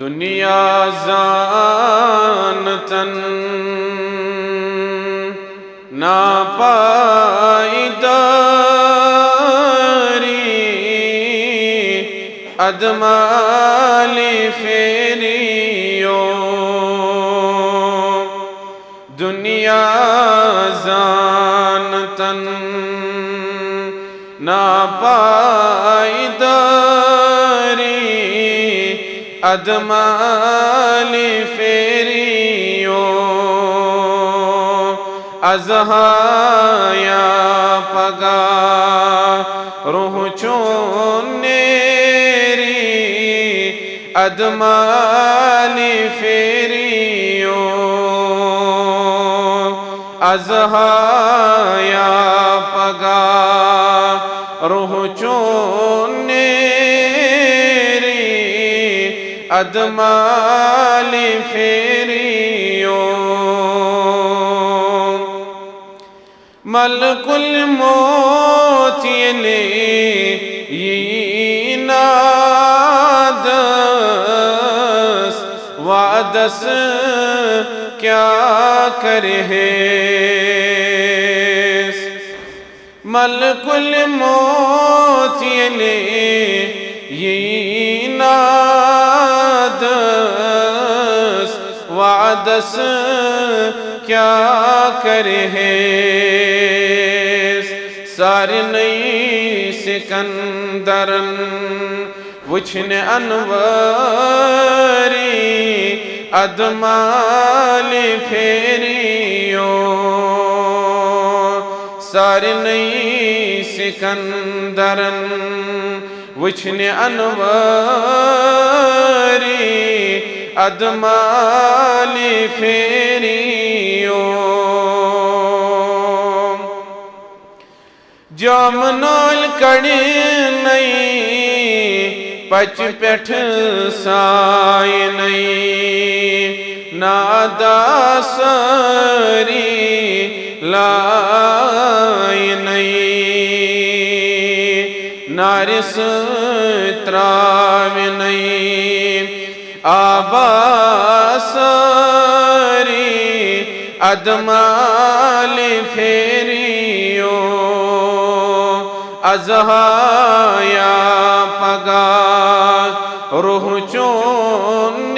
दुनिया जानतन नापायदारी अदमाली फेरियो दुनिया जानतन नापायदारी अदमाली फेरियो अजहाया पगा रूह चोनेरी अदमाली फेरियो अजहाया पगा रूह चोनेरी अदमाली फेरियो मलकुल मौत ले नादस वादस क्या करे मलकुल मौत ले नादस वादस क्या करे सारे नई सिकंदरन वुछन अनवरी अदमाली फेरियो सारे नई सिकंदरन वुछन अनवरी अदमाली फेरियो जामनोल कड़ी नहीं पच पेठ साय नहीं नादासरी लाय नहीं नारिस त्राव नहीं आबासरी अदमाली फेरियो अजहाया पगा रूह चोनेरी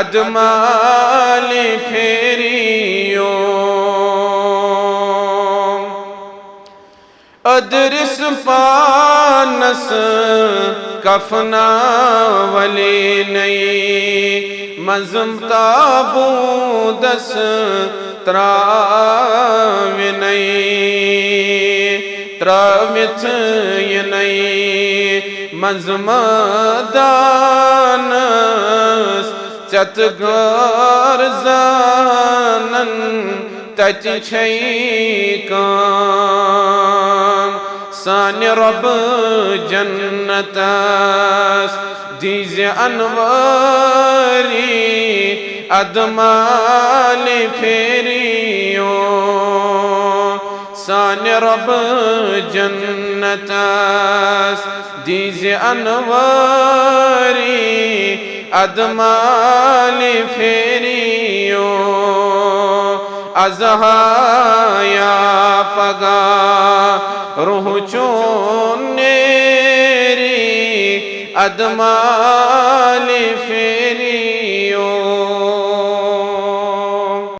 अदमाली फेरियो अदरिस पानस कफना वली नहीं मज़म ताबूदस त्राव नहीं त्राविथ ये नहीं मज़मदानस चतगर जानन तच काम सान रब जन्नतस दीज़े अनवारी अदमाली फेरियो सान रब जन्नतस दीज़े अनवारी अदमाली फेरियो अजहाया पगा रूह चोनेरी अदमा